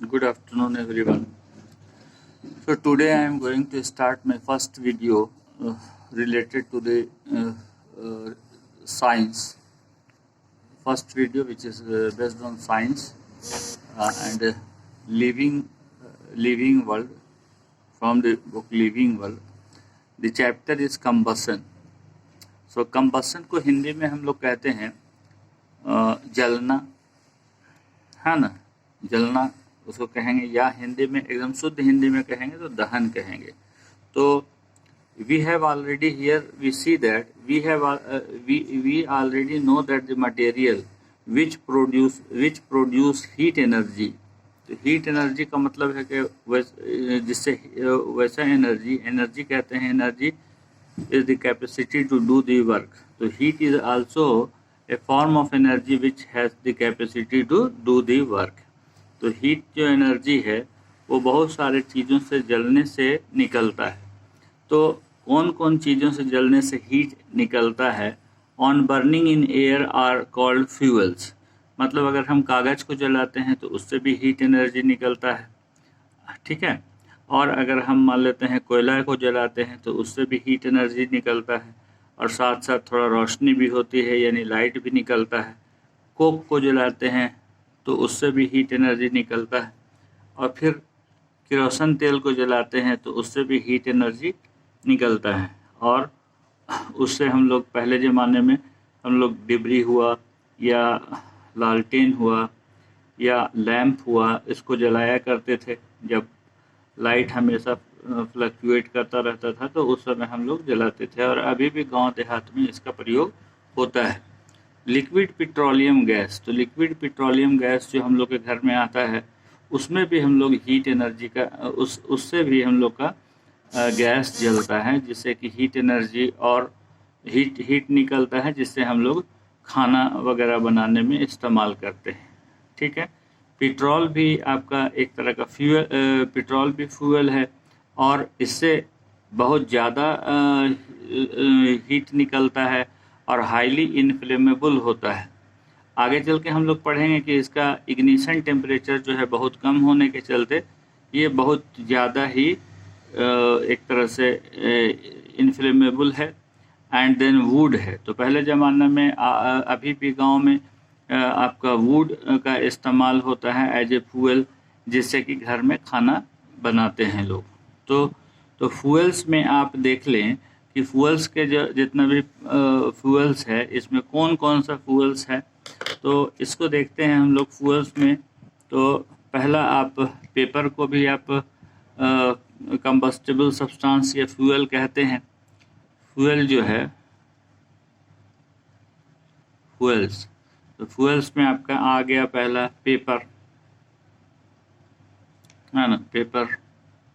Good afternoon, everyone. So today I am going to start my first video related to the science. First video, which is based on science and living world, from the book Living World. The chapter is combustion. So combustion को हिंदी में हम लोग कहते हैं जलना, है ना, जलना उसको कहेंगे, या हिंदी में एकदम शुद्ध हिंदी में कहेंगे तो दहन कहेंगे. तो we have already here we see that we already know that the material which produce heat energy. तो हीट एनर्जी का मतलब है कि जिससे वैसा एनर्जी कहते हैं, energy is the capacity to do the work. So heat is also a form of energy which has the capacity to do the work. तो हीट जो एनर्जी है वो बहुत सारे चीज़ों से जलने से निकलता है. तो कौन कौन चीज़ों से जलने से हीट निकलता है? On burning in air are called fuels. मतलब अगर हम कागज़ को जलाते हैं तो उससे भी हीट एनर्जी निकलता है, ठीक है. और अगर हम मान लेते हैं कोयला को जलाते हैं तो उससे भी हीट एनर्जी निकलता है, और साथ साथ थोड़ा रोशनी भी होती है, यानी लाइट भी निकलता है. कोक को जलाते हैं तो उससे भी हीट एनर्जी निकलता है, और फिर केरोसिन तेल को जलाते हैं तो उससे भी हीट एनर्जी निकलता है. और उससे हम लोग पहले ज़माने में हम लोग डिबरी हुआ या लालटेन हुआ या लैंप हुआ, इसको जलाया करते थे. जब लाइट हमेशा फ्लक्चुएट करता रहता था तो उस समय हम लोग जलाते थे, और अभी भी गांव देहात में इसका प्रयोग होता है. Liquid petroleum gas. तो लिक्विड पेट्रोलियम गैस जो हम लोग के घर में आता है उसमें भी हम लोग हीट एनर्जी का उससे भी हम लोग का गैस जलता है, जिससे कि हीट एनर्जी और हीट निकलता है, जिससे हम लोग खाना वगैरह बनाने में इस्तेमाल करते हैं, ठीक है. पेट्रोल भी आपका एक तरह का पेट्रोल भी फ्यूल है, और इससे बहुत ज़्यादा हीट निकलता है और हाईली इनफ्लेमेबल होता है. आगे चल के हम लोग पढ़ेंगे कि इसका इग्निशन टेम्परेचर जो है बहुत कम होने के चलते ये बहुत ज़्यादा ही एक तरह से इनफ्लेमेबल है. एंड देन वुड है. तो पहले ज़माने में अभी भी गांव में आपका वुड का इस्तेमाल होता है एज ए फ्यूल, जिससे कि घर में खाना बनाते हैं लोग. तो फ्यूल्स में आप देख लें कि फ्यूल्स के जो जितना भी फ्यूल्स है इसमें कौन कौन सा फ्यूल्स है. तो इसको देखते हैं हम लोग फ्यूल्स में. तो पहला आप पेपर को भी आप कंबस्टिबल सब्सटेंस या फ्यूल कहते हैं. फ्यूल जो है फ्यूल्स, तो फ्यूल्स में आपका आ गया पहला पेपर, है ना.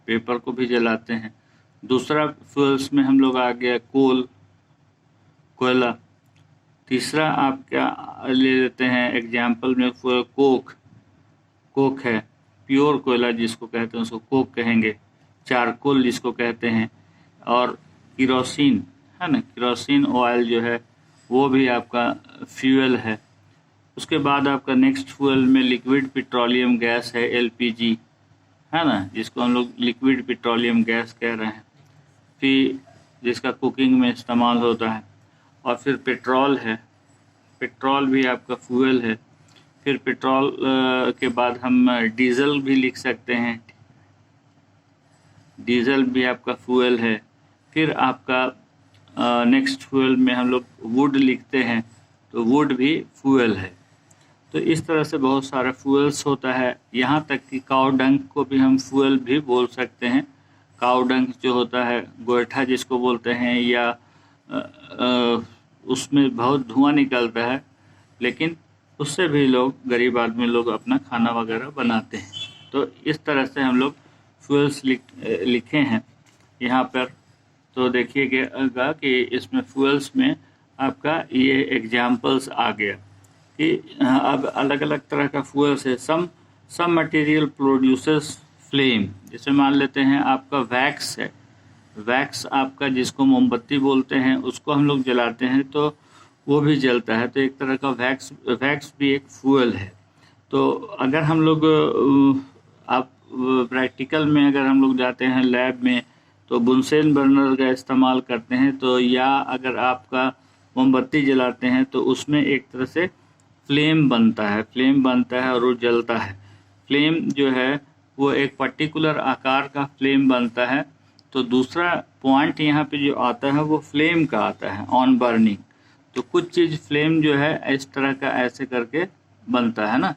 पेपर को भी जलाते हैं. दूसरा फ्यूल्स में हम लोग आ गया कोयला. तीसरा आप क्या ले लेते हैं एग्जाम्पल में फ्यूल कोक है, प्योर कोयला जिसको कहते हैं उसको कोक कहेंगे. चारकोल जिसको कहते हैं, और केरोसिन, है ना, केरोसिन ऑयल जो है वो भी आपका फ्यूल है. उसके बाद आपका नेक्स्ट फ्यूल में लिक्विड पेट्रोलियम गैस है, एलपीजी, है ना, जिसको हम लोग लिक्विड पेट्रोलियम गैस कह रहे हैं, फिर जिसका कुकिंग में इस्तेमाल होता है. और फिर पेट्रोल है, पेट्रोल भी आपका फ्यूल है. फिर पेट्रोल के बाद हम डीजल भी लिख सकते हैं, डीजल भी आपका फ्यूल है. फिर आपका नेक्स्ट फ्यूल में हम लोग वुड लिखते हैं, तो वुड भी फ्यूल है. तो इस तरह से बहुत सारा फ्यूल्स होता है. यहाँ तक कि काऊ डंक को भी हम फ्यूल भी बोल सकते हैं. काऊ डंक जो होता है, गोइठा जिसको बोलते हैं, या उसमें बहुत धुआं निकलता है, लेकिन उससे भी लोग, गरीब आदमी लोग अपना खाना वगैरह बनाते हैं. तो इस तरह से हम लोग फ्यूल्स लिखे हैं यहाँ पर. तो देखिएगा कि इसमें फ्यूल्स में आपका ये एग्जाम्पल्स आ गया कि अब अलग अलग तरह का फ्यूल्स है. Some material produces flame. जैसे मान लेते हैं आपका वैक्स है, वैक्स आपका जिसको मोमबत्ती बोलते हैं, उसको हम लोग जलाते हैं तो वो भी जलता है. तो एक तरह का वैक्स भी एक फ्यूल है. तो अगर हम लोग आप प्रैक्टिकल में अगर हम लोग जाते हैं लैब में तो बुनसेन बर्नर का इस्तेमाल करते हैं, तो या अगर आपका मोमबत्ती जलाते हैं तो उसमें एक तरह से फ्लेम बनता है और वो जलता है। फ्लेम जो है वो एक पर्टिकुलर आकार का फ्लेम बनता है। तो दूसरा पॉइंट यहाँ पे जो आता है वो फ्लेम का आता है, ऑन बर्निंग। तो कुछ चीज़ फ्लेम जो है इस तरह का ऐसे करके बनता है ना,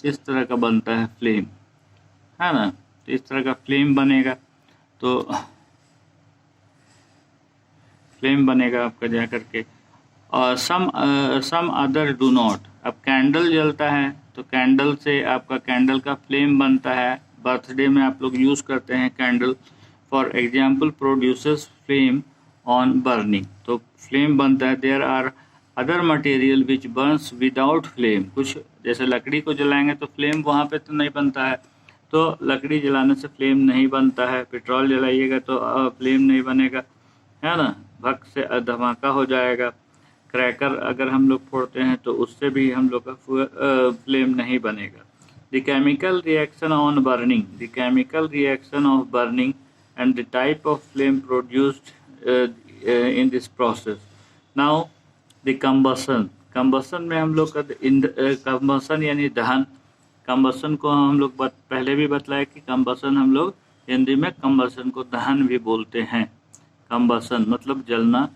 इस तरह का बनता है फ्लेम, है ना। तो इस तरह का फ्लेम बनेगा, तो फ्लेम बनेगा आपका जा करके। और सम अदर डू नॉट। अब कैंडल जलता है तो कैंडल से आपका कैंडल का फ्लेम बनता है। बर्थडे में आप लोग यूज़ करते हैं candle, for example produces flame on burning, तो फ्लेम बनता है। There are other material which burns without flame. कुछ जैसे लकड़ी को जलाएंगे तो फ्लेम वहाँ पे तो नहीं बनता है, तो लकड़ी जलाने से फ्लेम नहीं बनता है। पेट्रोल जलाइएगा तो फ्लेम नहीं बनेगा, है ना, भक से धमाका हो जाएगा। क्रैकर अगर हम लोग फोड़ते हैं तो उससे भी हम लोग का फ्लेम नहीं बनेगा। The chemical reaction on burning, the chemical reaction of burning and the type of flame produced in this process. Now the combustion, combustion में हम लोग का कंबसन यानी दहन। कंबसन को हम लोग पहले भी बतलाया कि कंबसन हम लोग हिंदी में कंबसन को दहन भी बोलते हैं। कंबसन मतलब जलना,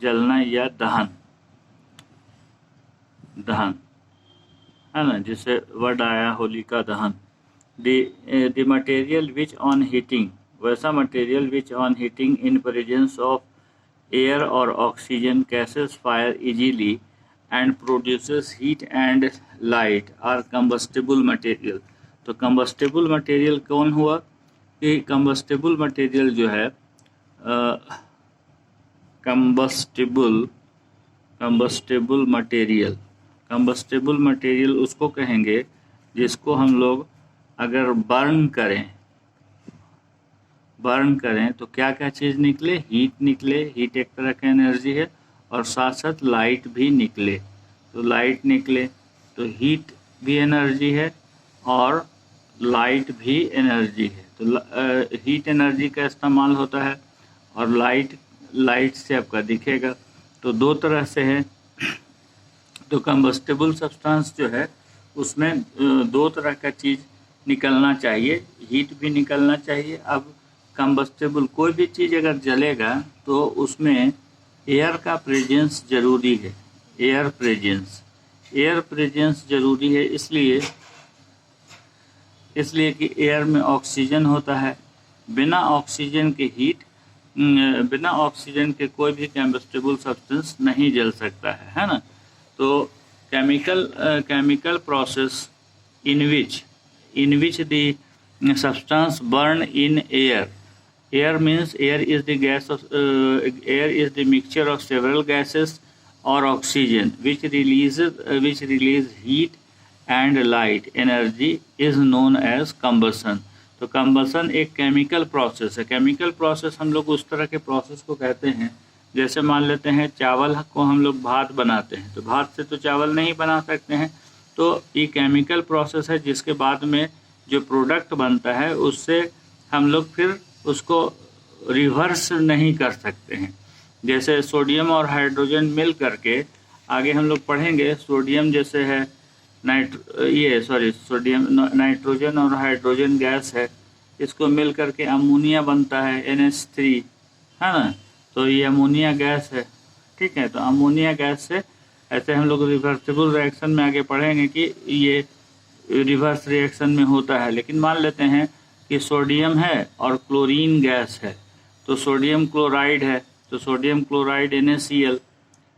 जलना या दहन, दहन, है ना, जिससे वर्ड आया Holika Dahan. The material which on heating, वैसा material which on heating in presence of air और oxygen catches fire easily and produces heat and light are combustible material. तो कंबस्टिबल मटेरियल कौन हुआ कि कंबस्टिबल मटेरियल जो है कंबस्टिबल मटेरियल उसको कहेंगे जिसको हम लोग अगर बर्न करें तो क्या क्या चीज़ निकले, हीट निकले। हीट एक तरह का एनर्जी है और साथ साथ लाइट भी निकले। तो लाइट निकले तो हीट भी एनर्जी है और लाइट भी एनर्जी है। तो हीट एनर्जी का इस्तेमाल होता है और लाइट से आपका दिखेगा। तो दो तरह से है। तो कंबस्टिबल सब्सटेंस जो है उसमें दो तरह का चीज़ निकलना चाहिए, हीट भी निकलना चाहिए। अब कंबस्टिबल कोई भी चीज़ अगर जलेगा तो उसमें एयर का प्रेजेंस ज़रूरी है। एयर प्रेजेंस ज़रूरी है इसलिए कि एयर में ऑक्सीजन होता है। बिना ऑक्सीजन के कोई भी कंबस्टिबल सब्सटेंस नहीं जल सकता है ना। तो chemical process in which the substance burn in air. Air means air is the mixture of several gases or oxygen which release heat and light energy is known as combustion. तो combustion एक chemical process है। Chemical process हम लोग उस तरह के process को कहते हैं, जैसे मान लेते हैं चावल को हम लोग भात बनाते हैं, तो भात से तो चावल नहीं बना सकते हैं। तो ये केमिकल प्रोसेस है जिसके बाद में जो प्रोडक्ट बनता है उससे हम लोग फिर उसको रिवर्स नहीं कर सकते हैं। जैसे सोडियम और हाइड्रोजन मिल करके आगे हम लोग पढ़ेंगे, सोडियम जैसे है सोडियम नाइट्रोजन और हाइड्रोजन गैस है, इसको मिल करके अमोनिया बनता है NH3, है ना। तो ये अमोनिया गैस है, ठीक है। तो अमोनिया गैस से ऐसे हम लोग रिवर्सिबल रिएक्शन में आगे पढ़ेंगे कि ये रिवर्स रिएक्शन में होता है। लेकिन मान लेते हैं कि सोडियम है और क्लोरीन गैस है, तो सोडियम क्लोराइड है, तो सोडियम क्लोराइड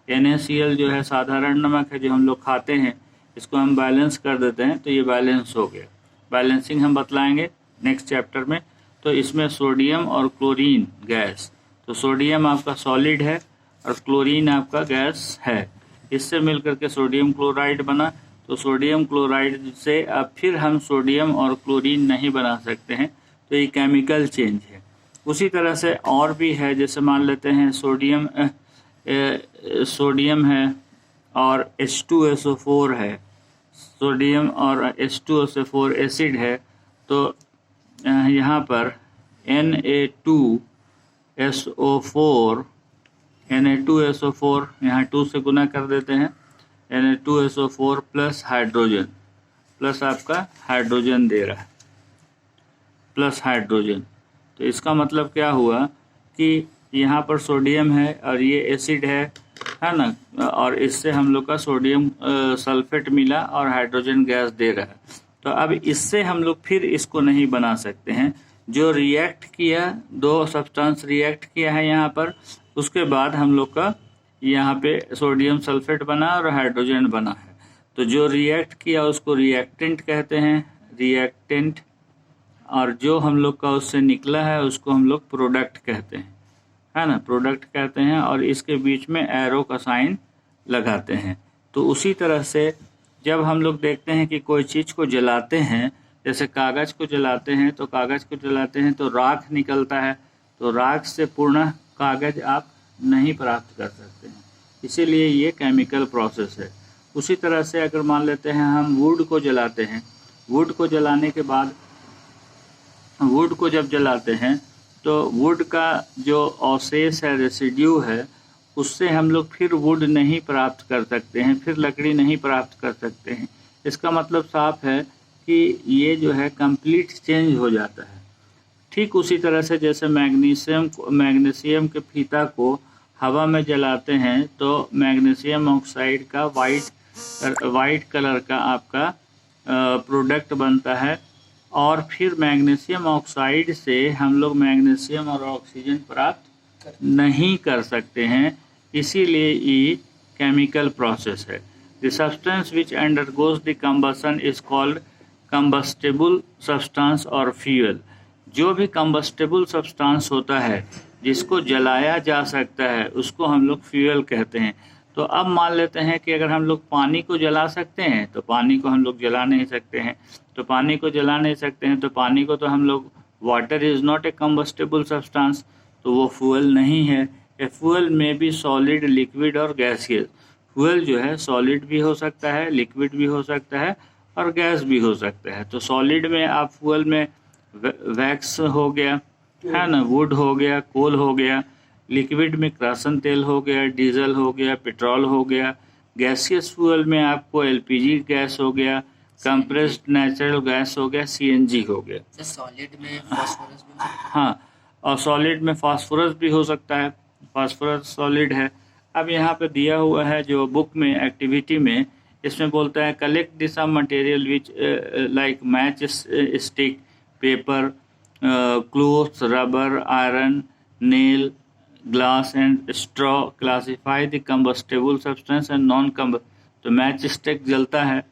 NaCl जो है साधारण नमक है जो हम लोग खाते हैं, इसको हम बैलेंस कर देते हैं तो ये बैलेंस हो गया। बैलेंसिंग हम बतलाएंगे नेक्स्ट चैप्टर में। तो इसमें सोडियम और क्लोरीन गैस, तो सोडियम आपका सॉलिड है और क्लोरीन आपका गैस है, इससे मिलकर के सोडियम क्लोराइड बना। तो सोडियम क्लोराइड से अब फिर हम सोडियम और क्लोरीन नहीं बना सकते हैं, तो ये केमिकल चेंज है। उसी तरह से और भी है, जैसे मान लेते हैं सोडियम है और H2SO4 है, सोडियम और H2SO4 एसिड है, तो यहाँ पर Na2SO4 यहाँ 2 से गुना कर देते हैं, Na2SO4 प्लस हाइड्रोजन, प्लस आपका हाइड्रोजन दे रहा है, प्लस हाइड्रोजन। तो इसका मतलब क्या हुआ कि यहाँ पर सोडियम है और ये एसिड है ना, और इससे हम लोग का सोडियम सल्फेट मिला और हाइड्रोजन गैस दे रहा है। तो अब इससे हम लोग फिर इसको नहीं बना सकते हैं। जो रिएक्ट किया, दो सब्सटेंस रिएक्ट किया है यहाँ पर, उसके बाद हम लोग का यहाँ पे सोडियम सल्फेट बना और हाइड्रोजन बना है। तो जो रिएक्ट किया उसको रिएक्टेंट कहते हैं, रिएक्टेंट, और जो हम लोग का उससे निकला है उसको हम लोग प्रोडक्ट कहते हैं, है ना, प्रोडक्ट कहते हैं। और इसके बीच में एरो का साइन लगाते हैं। तो उसी तरह से जब हम लोग देखते हैं कि कोई चीज़ को जलाते हैं, जैसे कागज़ को जलाते हैं, तो कागज़ को जलाते हैं तो राख निकलता है, तो राख से पूर्ण कागज़ आप नहीं प्राप्त कर सकते हैं, इसीलिए ये केमिकल प्रोसेस है। उसी तरह से अगर मान लेते हैं हम वुड को जलाते हैं, वुड को जलाने के बाद, वुड को जब जलाते हैं तो वुड का जो अवशेष है, रेसिड्यू है, उससे हम लोग फिर वुड नहीं प्राप्त कर सकते हैं, फिर लकड़ी नहीं प्राप्त कर सकते हैं। इसका मतलब साफ है कि ये जो है कंप्लीट चेंज हो जाता है। ठीक उसी तरह से जैसे मैग्नीशियम के फीता को हवा में जलाते हैं तो मैग्नीशियम ऑक्साइड का वाइट कलर का आपका प्रोडक्ट बनता है, और फिर मैग्नीशियम ऑक्साइड से हम लोग मैग्नीशियम और ऑक्सीजन प्राप्त नहीं कर सकते हैं, इसीलिए ये केमिकल प्रोसेस है। The substance which undergoes the combustion is called combustible substance और फ्यूल। जो भी कंबस्टेबल सब्सटेंस होता है जिसको जलाया जा सकता है उसको हम लोग फ्यूल कहते हैं। तो अब मान लेते हैं कि अगर हम लोग पानी को जला सकते हैं तो पानी को हम लोग जला नहीं सकते हैं, तो पानी को जला नहीं सकते हैं तो पानी को तो हम लोग, water is not a combustible substance, तो वो फ्यूल नहीं है। ए फ्यूल में भी सॉलिड, लिक्विड और गैसियस। फ्यूल जो है सॉलिड भी हो सकता है, लिक्विड भी हो सकता है और गैस भी हो सकता है। तो सॉलिड में आप फ्यूल में वैक्स हो गया, है ना, वुड हो गया, कोल हो गया। लिक्विड में क्रासन तेल हो गया, डीजल हो गया, पेट्रोल हो गया। गैसियस फ्यूल में आपको एलपीजी गैस हो गया, कंप्रेस्ड नेचुरल गैस हो गया, सीएनजी हो गया। सॉलिड में फास्फोरस भी, हाँ, और सॉलिड में फास्फोरस भी हो सकता है, फास्फोरस सॉलिड है। अब यहाँ पे दिया हुआ है जो बुक में एक्टिविटी में, इसमें बोलता है collect the some material which like match stick, paper, clothes, rubber, iron, nail, glass and straw, classify the combustible substance and non comb. तो मैच स्टिक जलता है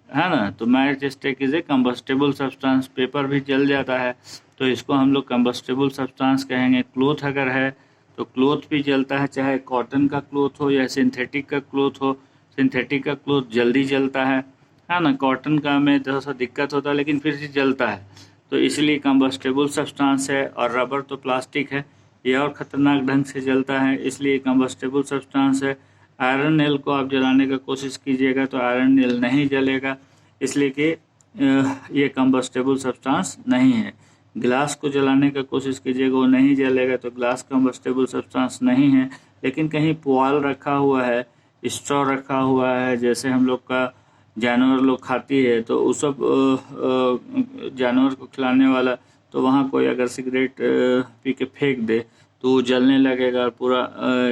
ना, तो match stick is a combustible substance. Paper भी जल जाता है तो इसको हम लोग कंबस्टेबल सब्सटेंस कहेंगे। क्लोथ अगर है तो क्लोथ भी जलता है, चाहे कॉटन का क्लोथ हो या सिंथेटिक का क्लोथ हो। सिंथेटिक का क्लोथ जल्दी जलता है ना, कॉटन का में थोड़ा सा दिक्कत होता है लेकिन फिर भी जलता है, तो इसलिए कंबस्टेबल सब्सटेंस है। और रबर तो प्लास्टिक है, ये और ख़तरनाक ढंग से जलता है, इसलिए कंबस्टेबल सब्सटेंस है। आयरन नेल को आप जलाने का कोशिश कीजिएगा तो आयरन नेल नहीं जलेगा, इसलिए कि ये कंबस्टेबल सब्सटेंस नहीं है। ग्लास को जलाने का कोशिश कीजिएगा, वो नहीं जलेगा, तो ग्लास कंबस्टेबल सब्सटेंस नहीं है। लेकिन कहीं पुआल रखा हुआ है, स्ट्रॉ रखा हुआ है, जैसे हम लोग का जानवर लोग खाती है, तो उस सब जानवर को खिलाने वाला, तो वहाँ कोई अगर सिगरेट पी के फेंक दे तो वो जलने लगेगा और पूरा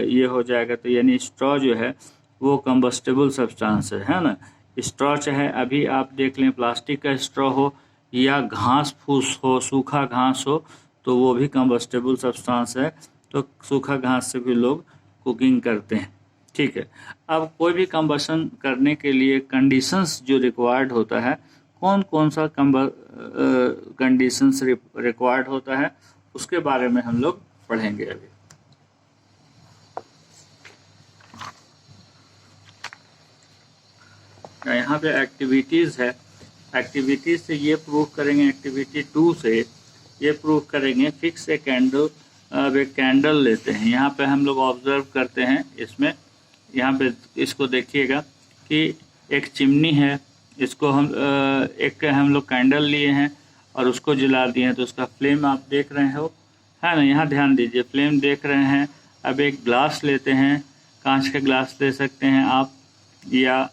ये हो जाएगा। तो यानी स्ट्रॉ जो है वो कंबस्टेबल सब्सटेंस है ना। स्ट्रॉ चाहे अभी आप देख लें प्लास्टिक का स्ट्रॉ हो या घास फूस हो, सूखा घास हो, तो वो भी कंबस्टेबल सब्सटेंस है। तो सूखा घास से भी लोग कुकिंग करते हैं, ठीक है। अब कोई भी कंबशन करने के लिए कंडीशंस जो रिक्वायर्ड होता है, कौन कौन सा कंडीशंस रिक्वायर्ड होता है, उसके बारे में हम लोग पढ़ेंगे अभी। यहाँ पे एक्टिविटीज़ है, एक्टिविटीज़ से ये प्रूव करेंगे, एक्टिविटी 2 से ये प्रूव करेंगे। फिक्स ए कैंडल, अब एक कैंडल लेते हैं, यहाँ पे हम लोग ऑब्जर्व करते हैं। इसमें यहाँ पे इसको देखिएगा कि एक चिमनी है इसको हम लोग कैंडल लिए हैं और उसको जला दिए हैं, तो उसका फ्लेम आप देख रहे हो, है ना। यहाँ ध्यान दीजिए, फ्लेम देख रहे हैं। अब एक ग्लास लेते हैं, कांच का ग्लास ले सकते हैं आप, या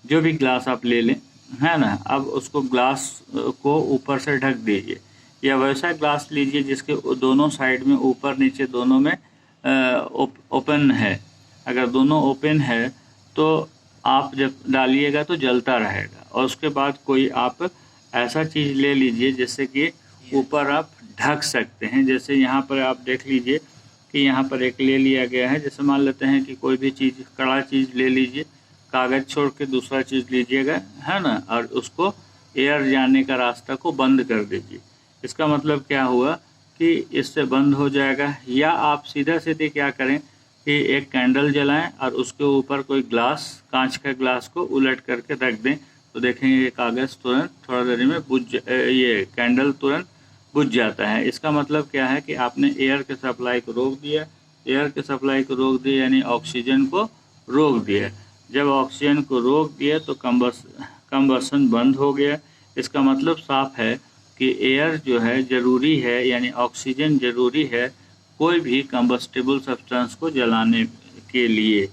जो भी ग्लास आप ले लें, है ना। अब उसको ग्लास को ऊपर से ढक दीजिए, या वैसा ग्लास लीजिए जिसके दोनों साइड में, ऊपर नीचे दोनों में ओपन है। अगर दोनों ओपन है तो आप जब डालिएगा तो जलता रहेगा। और उसके बाद कोई आप ऐसा चीज़ ले लीजिए जिससे कि ऊपर आप ढक सकते हैं। जैसे यहाँ पर आप देख लीजिए कि यहाँ पर एक ले लिया गया है। जैसे मान लेते हैं कि कोई भी चीज़, कड़ा चीज़ ले लीजिए, कागज़ छोड़ के दूसरा चीज़ लीजिएगा, है ना, और उसको एयर जाने का रास्ता को बंद कर दीजिए। इसका मतलब क्या हुआ कि इससे बंद हो जाएगा। या आप सीधा सीधे क्या करें कि एक कैंडल जलाएं और उसके ऊपर कोई ग्लास, कांच का ग्लास को उलट करके रख दें, तो देखेंगे ये कागज़ तुरंत थोड़ा देर में ये कैंडल तुरंत बुझ जाता है। इसका मतलब क्या है कि आपने एयर के सप्लाई को रोक दिया। एयर के सप्लाई को रोक दिया यानी ऑक्सीजन को रोक दिया। जब ऑक्सीजन को रोक दिया तो कंबसन बंद हो गया। इसका मतलब साफ है कि एयर जो है ज़रूरी है, यानी ऑक्सीजन ज़रूरी है कोई भी कंबस्टेबल सब्सटेंस को जलाने के लिए।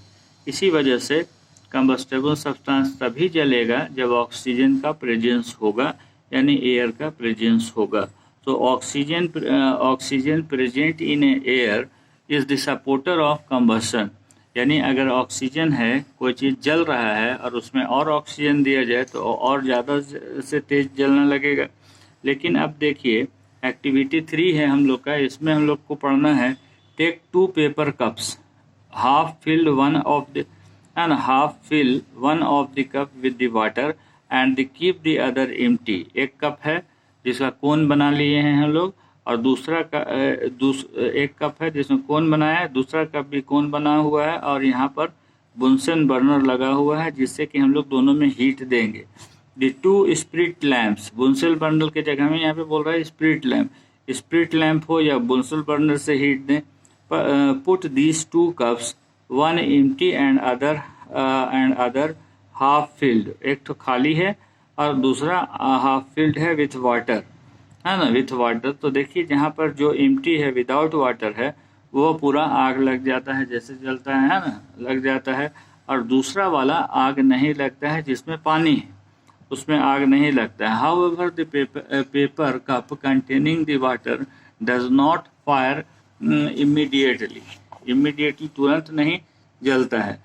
इसी वजह से कंबस्टेबल सब्सटेंस तभी जलेगा जब ऑक्सीजन का प्रेजेंस होगा, यानी एयर का प्रेजेंस होगा। तो oxygen present in air is the supporter of combustion. यानी अगर ऑक्सीजन है, कोई चीज़ जल रहा है और उसमें और ऑक्सीजन दिया जाए तो और ज़्यादा से तेज़ जलने लगेगा। लेकिन अब देखिए, एक्टिविटी 3 है हम लोग का, इसमें हम लोग को पढ़ना है take 2 paper cups, half fill one of the cup with the water and keep the other empty. एक कप है जिसका कोन बना लिए हैं हम लोग, और एक कप है जिसमें कोन बनाया है, दूसरा कप भी कोन बना हुआ है, और यहाँ पर बुनसन बर्नर लगा हुआ है जिससे कि हम लोग दोनों में हीट देंगे। द 2 स्प्रिट लैम्प्स, बुनसन बर्नर के जगह में यहाँ पे बोल रहा है स्प्रिट लैम्प, स्प्रिट लैम्प हो या बुनसन बर्नर से हीट दें। Put these 2 cups, one empty and other half filled. एक तो खाली है और दूसरा हाफ फिल्ड है विथ वाटर, है ना, विथ वाटर। तो देखिए जहाँ पर जो एम्प्टी है, विदाउट वाटर है, वो पूरा आग लग जाता है, जैसे जलता है ना, लग जाता है। और दूसरा वाला आग नहीं लगता है जिसमें पानी है, उसमें आग नहीं लगता है। However the paper cup containing the water does not fire immediately तुरंत नहीं जलता है।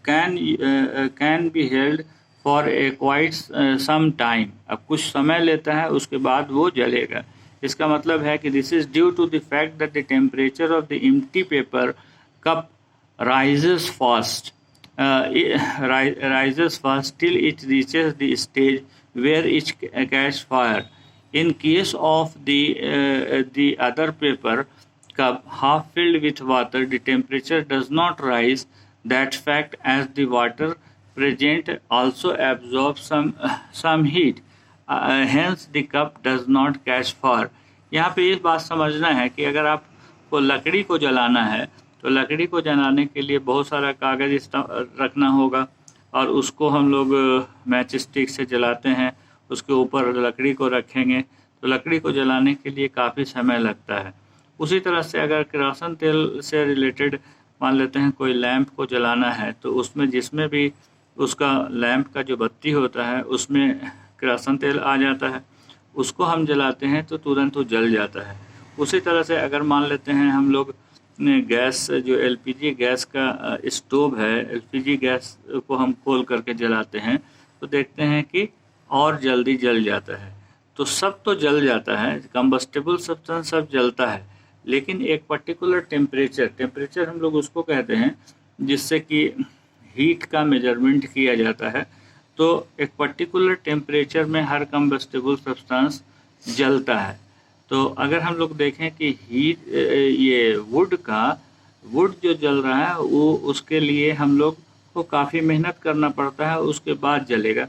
Can be held for a quite some time. अब कुछ समय लेता है, उसके बाद वो जलेगा। इसका मतलब है कि this is due to the fact that the temperature of the empty paper cup rises fast till it reaches the stage where it catch fire. In case of the other paper cup half filled with water, the temperature does not rise. That fact, as the water present also absorbs some heat, hence the cup does not catch fire. यहाँ पे ये बात समझना है कि अगर आपको लकड़ी को जलाना है तो लकड़ी को जलाने के लिए बहुत सारा कागज़ रखना होगा, और उसको हम लोग मैच स्टिक से जलाते हैं। उसके ऊपर लकड़ी को रखेंगे तो लकड़ी को जलाने के लिए काफ़ी समय लगता है। उसी तरह से अगर केरोसिन तेल से रिलेटेड मान लेते हैं कोई लैंप को जलाना है, तो उसमें जिसमें भी उसका लैंप का जो बत्ती होता है उसमें केरोसिन तेल आ जाता है, उसको हम जलाते हैं तो तुरंत वो जल जाता है। उसी तरह से अगर मान लेते हैं हम लोग गैस, जो एलपीजी गैस का स्टोव है, एलपीजी गैस को हम खोल करके जलाते हैं तो देखते हैं कि और जल्दी जल जाता है। तो सब तो जल जाता है, कंबस्टेबल सब्सटेंस सब जलता है, लेकिन एक पर्टिकुलर टेम्परेचर हम लोग उसको कहते हैं जिससे कि हीट का मेजरमेंट किया जाता है। तो एक पर्टिकुलर टेम्परेचर में हर कंबस्टेबल सब्सटेंस जलता है। तो अगर हम लोग देखें कि ये वुड जो जल रहा है वो, उसके लिए हम लोग को काफ़ी मेहनत करना पड़ता है, उसके बाद जलेगा।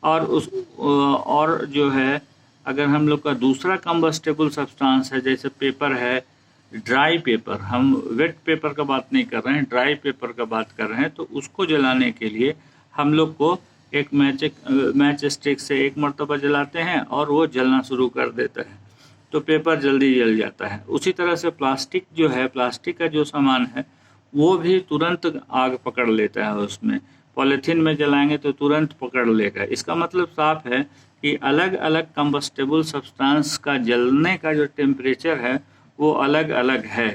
और जो है, अगर हम लोग का दूसरा कंबस्टेबल सब्सटेंस है, जैसे पेपर है, ड्राई पेपर, हम वेट पेपर का बात नहीं कर रहे हैं, ड्राई पेपर का बात कर रहे हैं, तो उसको जलाने के लिए हम लोग को एक मैच स्टिक से एक मरतबा जलाते हैं और वो जलना शुरू कर देता है, तो पेपर जल्दी जल जाता है। उसी तरह से प्लास्टिक जो है, प्लास्टिक का जो सामान है वो भी तुरंत आग पकड़ लेता है उसमें। पॉलीथीन में जलाएंगे तो तुरंत पकड़ लेगा। इसका मतलब साफ है कि अलग अलग कंबस्टेबल सब्सटेंस का जलने का जो टेम्परेचर है वो अलग अलग है।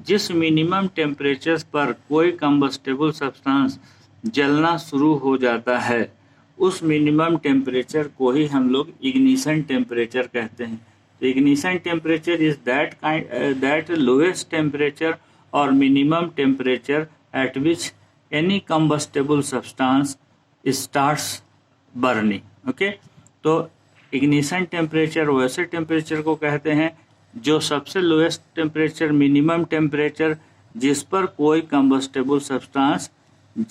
जिस मिनिमम टेम्परेचर पर कोई कंबस्टेबल सब्सटेंस जलना शुरू हो जाता है उस मिनिमम टेम्परेचर को ही हम लोग इग्निशन टेम्परेचर कहते हैं। तो ignition temperature is that lowest temperature और minimum temperature at which any combustible substance starts burning. Okay, तो इग्निशन टेम्परेचर वैसे टेम्परेचर को कहते हैं जो सबसे लोएस्ट टेम्परेचर, मिनिमम टेम्परेचर जिस पर कोई कंबस्टेबल सब्सटेंस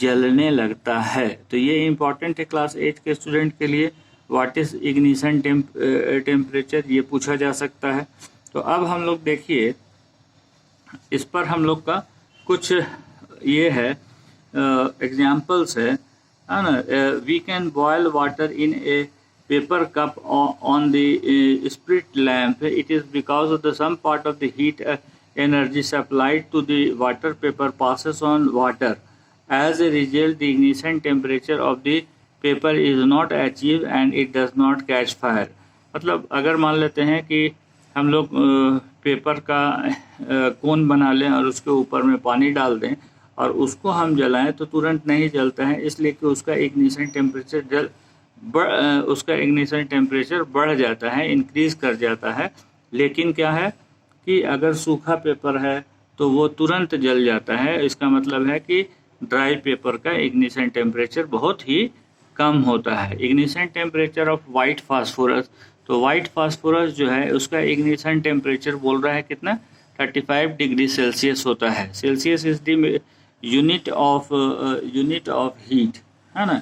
जलने लगता है। तो ये इम्पॉर्टेंट है क्लास 8 के स्टूडेंट के लिए। व्हाट इज इग्निशन टेम्परेचर, ये पूछा जा सकता है। तो अब हम लोग देखिए, इस पर हम लोग का कुछ ये है एग्जाम्पल्स है ना। We can boil water in a paper cup on the spirit lamp. It is because of the some part of the heat energy supplied to the water paper passes on water. As a result, the ignition temperature of the paper is not achieved and it does not catch fire. मतलब अगर मान लेते हैं कि हम लोग paper का कोन बना लें और उसके ऊपर में पानी डाल दें और उसको हम जलाएं तो तुरंत नहीं जलता है, इसलिए कि उसका इग्निशन टेम्परेचर बढ़ जाता है, इंक्रीज कर जाता है। लेकिन क्या है कि अगर सूखा पेपर है तो वो तुरंत जल जाता है। इसका मतलब है कि ड्राई पेपर का इग्निशन टेम्परेचर बहुत ही कम होता है। Ignition temperature of white phosphorus, तो वाइट फास्फोरस जो है उसका इग्निशन टेम्परेचर बोल रहा है कितना, 35 डिग्री सेल्सियस होता है। Celsius is the unit of heat, है ना।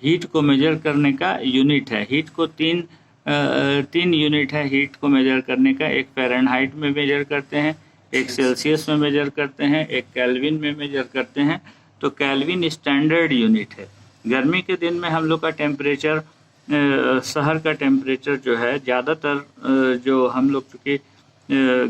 हीट को मेजर करने का यूनिट है। हीट को तीन यूनिट है हीट को मेजर करने का। एक फ़ारेनहाइट में मेजर करते हैं, एक सेल्सियस में मेजर करते हैं, एक केल्विन में मेजर करते हैं। तो केल्विन स्टैंडर्ड यूनिट है। गर्मी के दिन में हम लोग का टेम्परेचर, शहर का टेम्परेचर जो है ज़्यादातर जो हम लोग चूँकि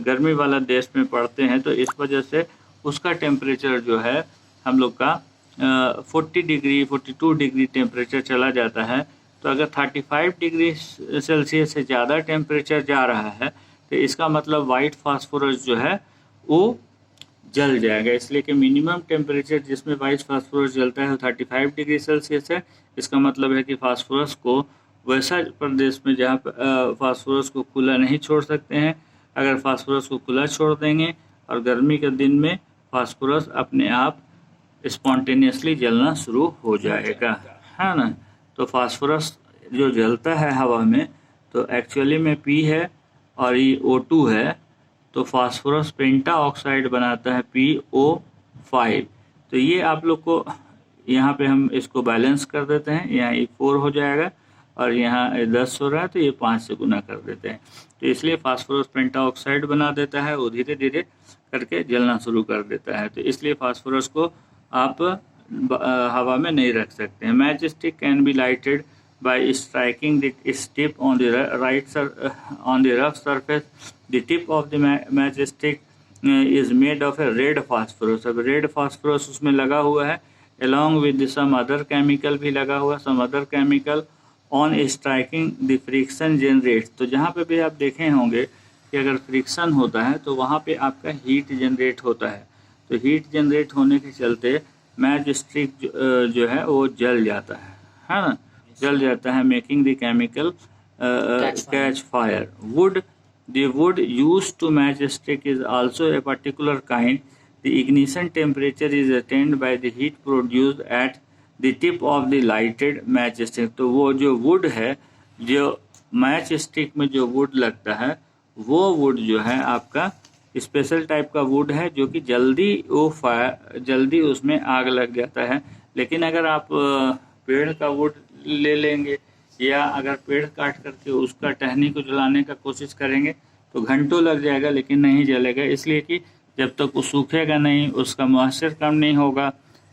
गर्मी वाला देश में पढ़ते हैं तो इस वजह से उसका टेम्परेचर जो है हम लोग का 40 डिग्री 42 डिग्री टेम्परेचर चला जाता है। तो अगर 35 डिग्री सेल्सियस से ज़्यादा टेम्परेचर जा रहा है तो इसका मतलब वाइट फास्फोरस जो है वो जल जाएगा। इसलिए कि मिनिमम टेम्परेचर जिसमें वाइट फास्फोरस जलता है वो 35 डिग्री सेल्सियस है। इसका मतलब है कि फास्फोरस को वैसा प्रदेश में जहाँ फास्फोरस को खुला नहीं छोड़ सकते हैं। अगर फास्फोरस को खुला छोड़ देंगे और गर्मी के दिन में फास्फोरस अपने आप स्पॉन्टेनियसली जलना शुरू हो जाएगा, है ना। तो फास्फोरस जो जलता है हवा में तो एक्चुअली में P है और ये O2 है, तो फास्फोरस पेंटा ऑक्साइड बनाता है PO5। तो ये आप लोग को यहाँ पे हम इसको बैलेंस कर देते हैं, यहाँ ये 4 हो जाएगा और यहाँ 10 हो रहा है तो ये 5 से गुना कर देते हैं। तो इसलिए फास्फोरस पेंटा ऑक्साइड बना देता है, वो धीरे धीरे करके जलना शुरू कर देता है। तो इसलिए फास्फोरस को आप हवा में नहीं रख सकते हैं। Match stick can be lighted bye striking its tip on the rough surface. The tip of the match stick is made of a red phosphorus. अब रेड फास्फोरस उसमें लगा हुआ है, along with some other chemical भी लगा हुआ, some other chemical on striking the friction generates. तो जहाँ पे भी आप देखे होंगे कि अगर फ्रिक्शन होता है तो वहाँ पे आपका हीट जनरेट होता है। तो हीट जनरेट होने के चलते मैच स्टिक जो है वो जल जाता है ना, जल जाता है, making the chemical catch fire. The wood used to match stick is also a particular kind. The ignition temperature is attained by the heat produced at the tip of the lighted match stick. तो वो जो wood है, जो match stick में जो wood लगता है वो wood जो है आपका स्पेशल टाइप का वुड है जो कि जल्दी उसमें आग लग जाता है। लेकिन अगर आप पेड़ का वुड ले लेंगे या अगर पेड़ काट करके उसका टहनी को जलाने का कोशिश करेंगे तो घंटों लग जाएगा लेकिन नहीं जलेगा, इसलिए कि जब तक वो सूखेगा नहीं, उसका मॉइस्चर कम नहीं होगा,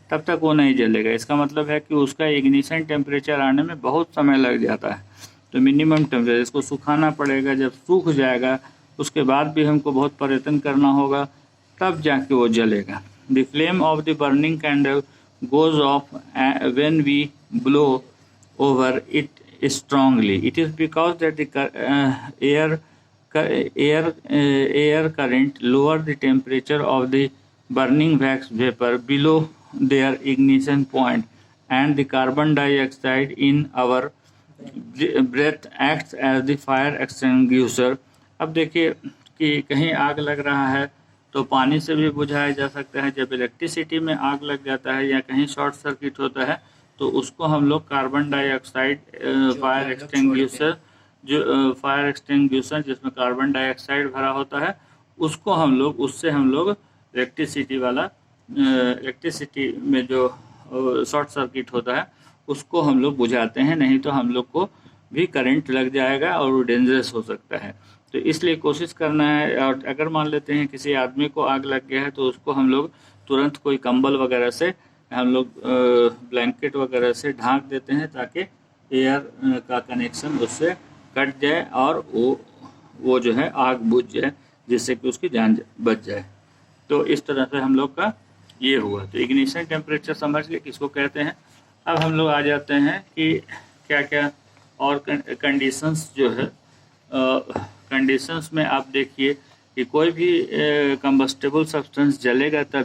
तब तक वो नहीं जलेगा। इसका मतलब है कि उसका इग्निशन टेम्परेचर आने में बहुत समय लग जाता है। तो मिनिमम टेम्परेचर, इसको सुखाना पड़ेगा। जब सूख जाएगा उसके बाद भी हमको बहुत प्रयत्न करना होगा, तब जाके वो जलेगा। The flame of the burning candle goes off when we blow over it strongly. It is because that the air current lower the temperature of the burning wax vapor below their ignition point, and the carbon dioxide in our breath acts as the fire extinguisher. अब देखिए कि कहीं आग लग रहा है तो पानी से भी बुझाया जा सकता है। जब इलेक्ट्रिसिटी में आग लग जाता है या कहीं शॉर्ट सर्किट होता है तो उसको हम लोग कार्बन डाइऑक्साइड फायर एक्सटिंग्विशर, जो फायर एक्सटिंग्विशर जिसमें कार्बन डाइऑक्साइड भरा होता है, उसको हम लोग, उससे हम लोग इलेक्ट्रिसिटी में जो शॉर्ट सर्किट होता है उसको हम लोग बुझाते हैं, नहीं तो हम लोग को भी करंट लग जाएगा और वो डेंजरस हो सकता है। तो इसलिए कोशिश करना है। और अगर मान लेते हैं किसी आदमी को आग लग गया है तो उसको हम लोग तुरंत कोई कंबल वगैरह से, हम लोग ब्लैंकेट वगैरह से ढांक देते हैं ताकि एयर का कनेक्शन उससे कट जाए और वो जो है आग बुझ जाए, जिससे कि उसकी जान बच जाए। तो इस तरह से हम लोग का ये हुआ। तो इग्निशन टेम्परेचर समझ के किसको कहते हैं। अब हम लोग आ जाते हैं कि क्या क्या और कंडीशंस जो है। कंडीशंस में आप देखिए कि कोई भी कंबस्टेबल सब्सटेंस जलेगा तब